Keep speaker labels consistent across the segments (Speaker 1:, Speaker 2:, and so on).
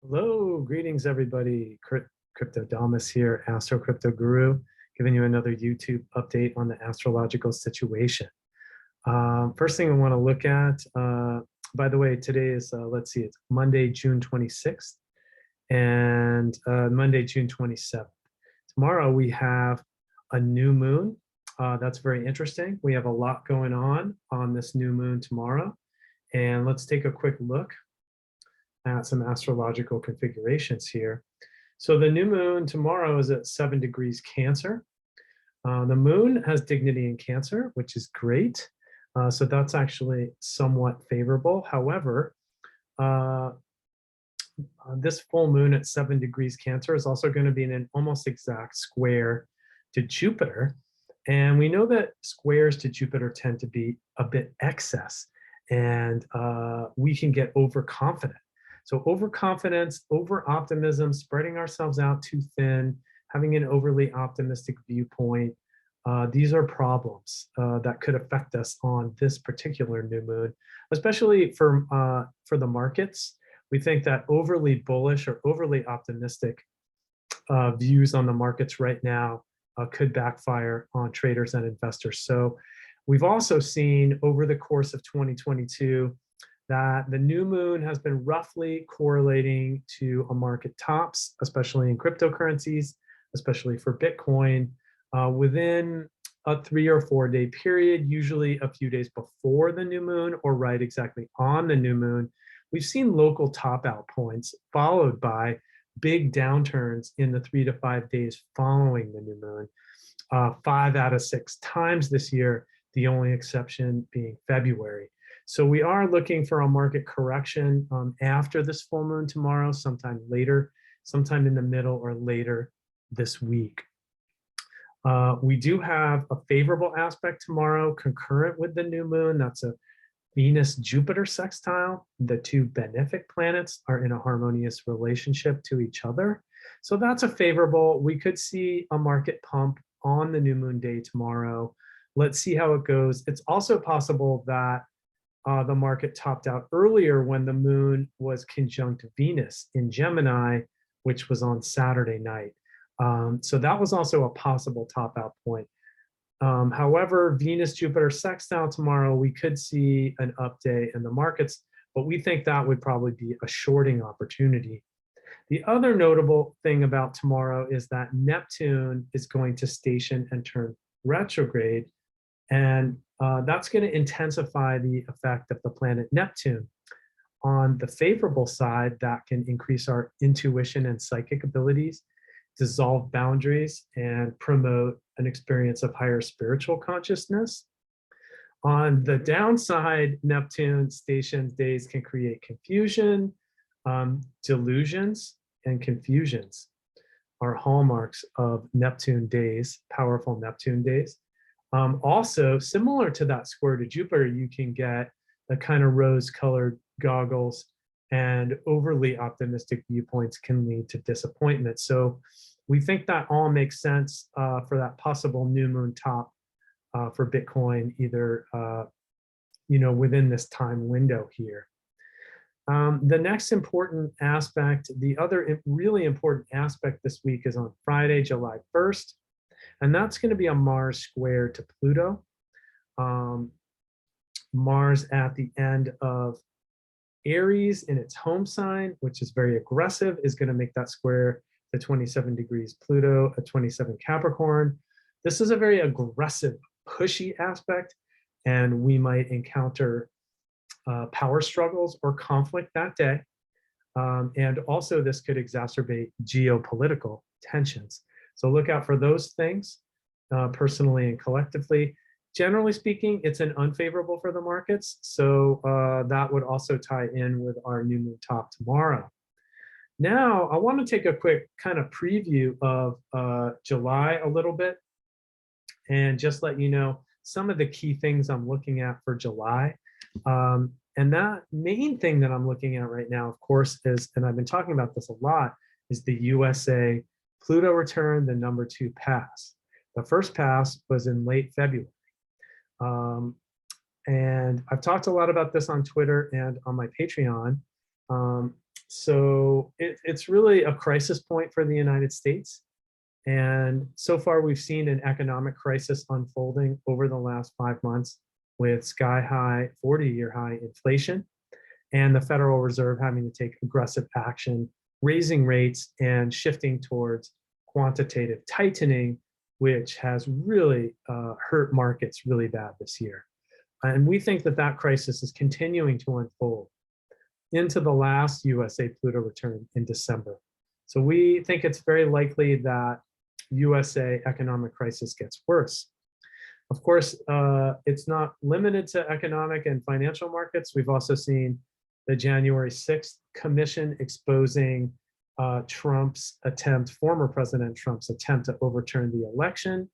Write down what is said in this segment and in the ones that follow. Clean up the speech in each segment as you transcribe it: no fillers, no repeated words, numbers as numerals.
Speaker 1: Hello, greetings everybody. Crypto Damas here, Astro Crypto Guru, giving you another YouTube update on the astrological situation. First thing I want to look at, by the way, today is, let's see, it's Monday, June 26th and Monday, June 27th. Tomorrow we have a new moon. That's very interesting. We have a lot going on this new moon tomorrow. And let's take a quick look at some astrological configurations here. So the new moon tomorrow is at 7 degrees Cancer. The moon has dignity in Cancer, which is great. So that's actually somewhat favorable. However, this full moon at 7 degrees Cancer is also going to be in an almost exact square to Jupiter. And we know that squares to Jupiter tend to be a bit excess, and we can get overconfident. So overconfidence, over-optimism, spreading ourselves out too thin, having an overly optimistic viewpoint, these are problems that could affect us on this particular new moon, especially for the markets. We think that overly bullish or overly optimistic views on the markets right now could backfire on traders and investors. So we've also seen over the course of 2022 that the new moon has been roughly correlating to a market tops, especially in cryptocurrencies, especially for Bitcoin, within a 3 or 4 day period, usually a few days before the new moon or right exactly on the new moon. We've seen local top out points followed by big downturns in the 3 to 5 days following the new moon. 5 out of 6 times this year, the only exception being February. So we are looking for a market correction after this full moon tomorrow, sometime later, sometime in the middle or later this week. We do have a favorable aspect tomorrow concurrent with the new moon. That's a Venus-Jupiter sextile. The two benefic planets are in a harmonious relationship to each other. So that's a favorable. We could see a market pump on the new moon day tomorrow. Let's see how it goes. It's also possible that the market topped out earlier when the moon was conjunct Venus in Gemini, which was on Saturday night. So that was also a possible top out point. However, Venus-Jupiter sextile tomorrow, we could see an up day in the markets, but we think that would probably be a shorting opportunity. The other notable thing about tomorrow is that Neptune is going to station and turn retrograde, and that's going to intensify the effect of the planet Neptune. On the favorable side, that can increase our intuition and psychic abilities, dissolve boundaries, and promote an experience of higher spiritual consciousness. On the downside, Neptune stationed days can create confusion. Delusions and confusions are hallmarks of Neptune days, powerful Neptune days. Also, similar to that square to Jupiter, you can get a kind of rose-colored goggles, and overly optimistic viewpoints can lead to disappointment. So we think that all makes sense for that possible new moon top for Bitcoin, either within this time window here. The next important aspect, the other really important aspect this week is on Friday, July 1st. And that's going to be a Mars square to Pluto. Mars at the end of Aries in its home sign, which is very aggressive, is going to make that square to 27 degrees Pluto at 27 Capricorn. This is a very aggressive, pushy aspect, and we might encounter power struggles or conflict that day. And also this could exacerbate geopolitical tensions. So look out for those things, personally and collectively. Generally speaking, it's an unfavorable for the markets. So that would also tie in with our new moon top tomorrow. Now, I want to take a quick kind of preview of July a little bit and just let you know some of the key things I'm looking at for July. And that main thing that I'm looking at right now, of course, is, and I've been talking about this a lot, is the USA Pluto return, the number 2 pass. The first pass was in late February. And I've talked a lot about this on Twitter and on my Patreon. So it's really a crisis point for the United States. And so far, we've seen an economic crisis unfolding over the last 5 months with sky high, 40-year high inflation, and the Federal Reserve having to take aggressive action, raising rates and shifting towards quantitative tightening, which has really hurt markets really bad this year. And we think that that crisis is continuing to unfold into the last USA Pluto return in December. So we think it's very likely that USA economic crisis gets worse. Of course, it's not limited to economic and financial markets. We've also seen the January 6th commission exposing former President Trump's attempt to overturn the election,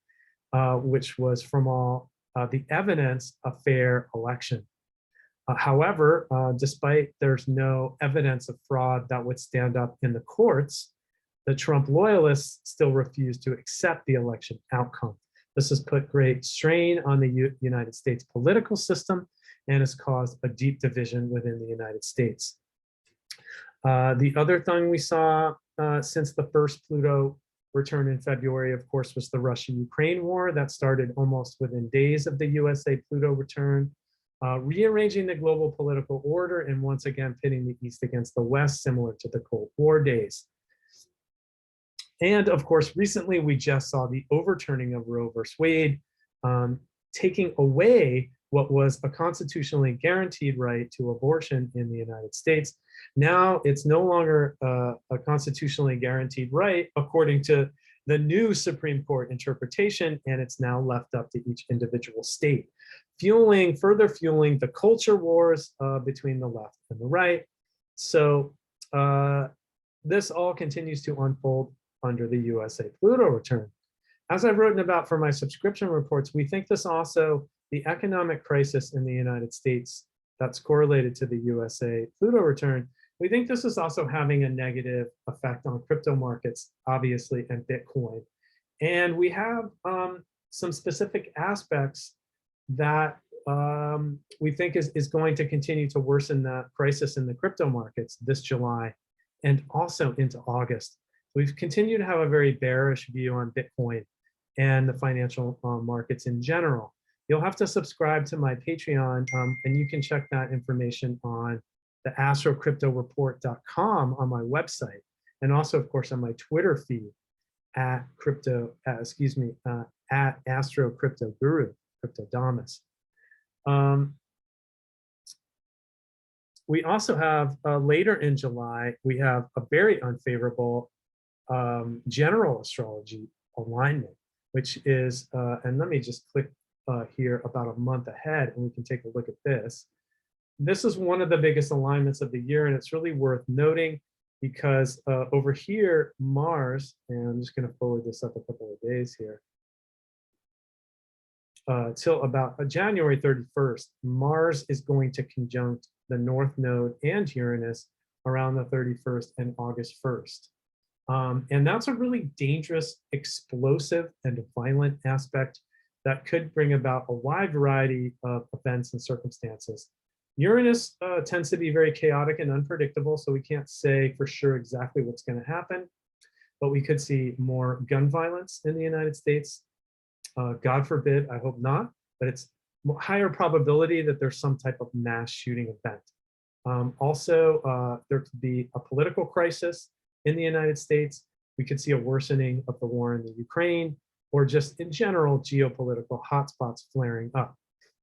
Speaker 1: which was from all the evidence a fair election. However, despite there's no evidence of fraud that would stand up in the courts, the Trump loyalists still refuse to accept the election outcome. This has put great strain on the United States political system and has caused a deep division within the United States. The other thing we saw since the first Pluto return in February, of course, was the Russia-Ukraine war that started almost within days of the USA Pluto return, rearranging the global political order and once again pitting the East against the West, similar to the Cold War days. And of course, recently we just saw the overturning of Roe versus Wade, taking away what was a constitutionally guaranteed right to abortion in the United States. Now it's no longer a constitutionally guaranteed right according to the new Supreme Court interpretation, and it's now left up to each individual state, further fueling the culture wars between the left and the right. So this all continues to unfold under the USA Pluto return. As I've written about for my subscription reports, we think this also, the economic crisis in the United States that's correlated to the USA Pluto return, we think this is also having a negative effect on crypto markets, obviously, and Bitcoin. And we have some specific aspects that we think is going to continue to worsen that crisis in the crypto markets this July and also into August. We've continued to have a very bearish view on Bitcoin and the financial markets in general. You'll have to subscribe to my Patreon, and you can check that information on the astrocryptoreport.com on my website, and also, of course, on my Twitter feed at astrocryptoguru, Cryptodamus. We also have later in July, we have a very unfavorable general astrology alignment, which is, and let me just click here about a month ahead and we can take a look at this. This is one of the biggest alignments of the year, and it's really worth noting because over here, Mars, and I'm just going to forward this up a couple of days here, till about January 31st, Mars is going to conjunct the North Node and Uranus around the 31st and August 1st. And that's a really dangerous, explosive, and violent aspect that could bring about a wide variety of events and circumstances. Uranus tends to be very chaotic and unpredictable, so we can't say for sure exactly what's going to happen, but we could see more gun violence in the United States. God forbid, I hope not, but it's higher probability that there's some type of mass shooting event. Also, there could be a political crisis in the United States. We could see a worsening of the war in the Ukraine, or just in general, geopolitical hotspots flaring up.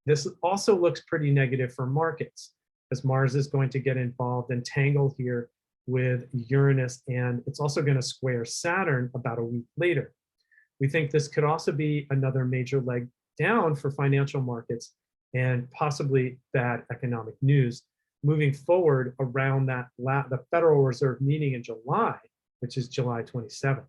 Speaker 1: This also looks pretty negative for markets, as Mars is going to get involved and tangled here with Uranus, and it's also going to square Saturn about a week later. We think this could also be another major leg down for financial markets and possibly bad economic news moving forward around the Federal Reserve meeting in July, which is July 27th.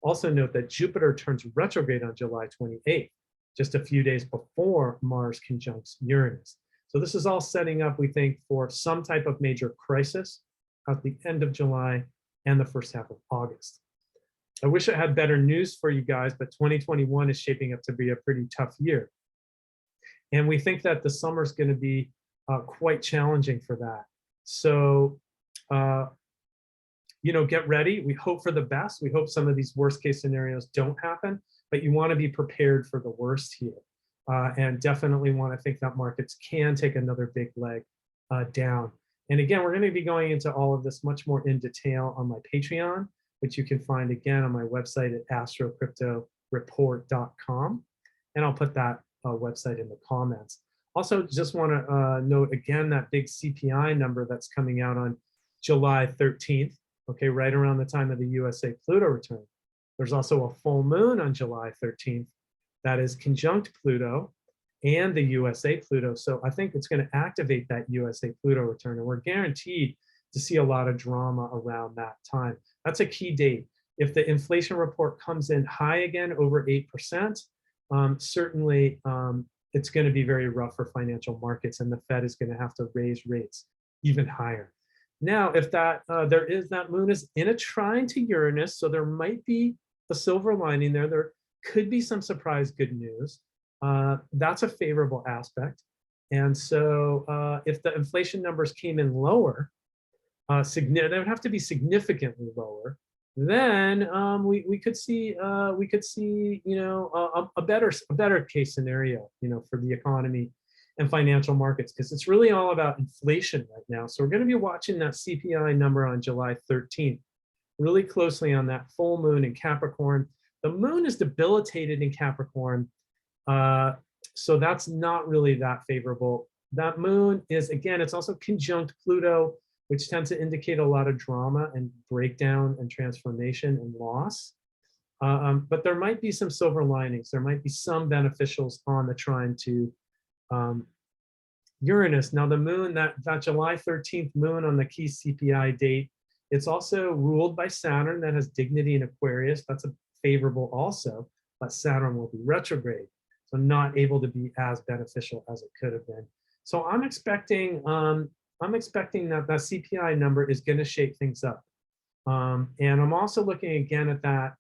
Speaker 1: Also note that Jupiter turns retrograde on July 28th, just a few days before Mars conjuncts Uranus. So this is all setting up, we think, for some type of major crisis at the end of July and the first half of August. I wish I had better news for you guys, but 2021 is shaping up to be a pretty tough year. And we think that the summer is going to be quite challenging for that. So get ready. We hope for the best. We hope some of these worst case scenarios don't happen, but you want to be prepared for the worst here. And definitely want to think that markets can take another big leg down. And again, we're going to be going into all of this much more in detail on my Patreon, which you can find again on my website at astrocryptoreport.com. And I'll put that website in the comments. Also, just want to note again that big CPI number that's coming out on July 13th, okay, right around the time of the USA Pluto return. There's also a full moon on July 13th that is conjunct Pluto and the USA Pluto. So I think it's going to activate that USA Pluto return, and we're guaranteed to see a lot of drama around that time. That's a key date. If the inflation report comes in high again, over 8%, certainly it's going to be very rough for financial markets, and the Fed is going to have to raise rates even higher. Now, if that that moon is in a trine to Uranus, so there might be a silver lining there. There could be some surprise good news. That's a favorable aspect. And so if the inflation numbers came in lower, they would have to be significantly lower. Then we could see a better case scenario, for the economy and financial markets, because it's really all about inflation right now. So we're going to be watching that CPI number on July 13th really closely on that full moon in Capricorn. The moon is debilitated in Capricorn, so that's not really that favorable. That moon is, again, it's also conjunct Pluto, which tends to indicate a lot of drama and breakdown and transformation and loss. But there might be some silver linings. There might be some beneficials on the trine to Uranus. Now the moon, that July 13th moon on the key CPI date, it's also ruled by Saturn that has dignity in Aquarius. That's a favorable also, but Saturn will be retrograde, so not able to be as beneficial as it could have been. So I'm expecting that CPI number is going to shake things up. And I'm also looking again at that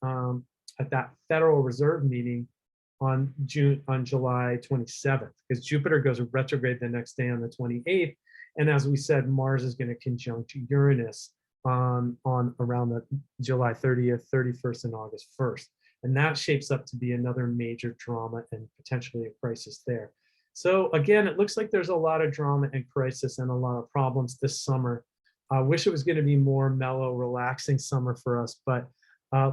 Speaker 1: Federal Reserve meeting on July 27th, because Jupiter goes retrograde the next day on the 28th. And as we said, Mars is going to conjunct Uranus on around the July 30th, 31st, and August 1st. And that shapes up to be another major drama and potentially a crisis there. So again, it looks like there's a lot of drama and crisis and a lot of problems this summer. I wish it was going to be more mellow, relaxing summer for us. But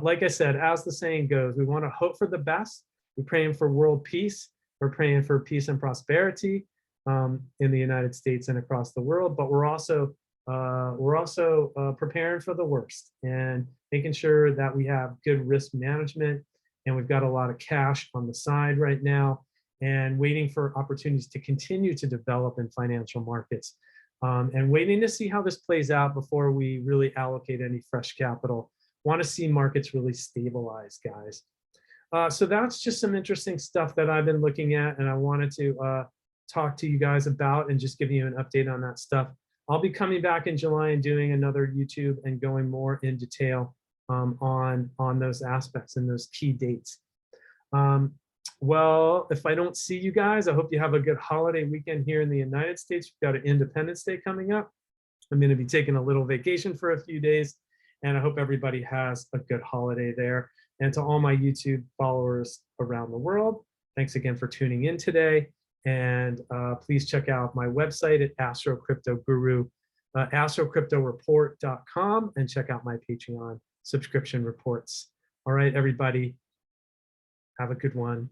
Speaker 1: like I said, as the saying goes, we want to hope for the best. We're praying for world peace. We're praying for peace and prosperity in the United States and across the world. But we're also preparing for the worst and making sure that we have good risk management. And we've got a lot of cash on the side right now, and waiting for opportunities to continue to develop in financial markets, and waiting to see how this plays out before we really allocate any fresh capital. Want to see markets really stabilize, guys. So that's just some interesting stuff that I've been looking at, and I wanted to talk to you guys about and just give you an update on that stuff. I'll be coming back in July and doing another YouTube and going more in detail on those aspects and those key dates. Well, if I don't see you guys, I hope you have a good holiday weekend here in the United States. We've got an Independence Day coming up. I'm going to be taking a little vacation for a few days, and I hope everybody has a good holiday there. And to all my YouTube followers around the world, thanks again for tuning in today. And please check out my website at astrocryptoreport.com, and check out my Patreon subscription reports. All right, everybody, have a good one.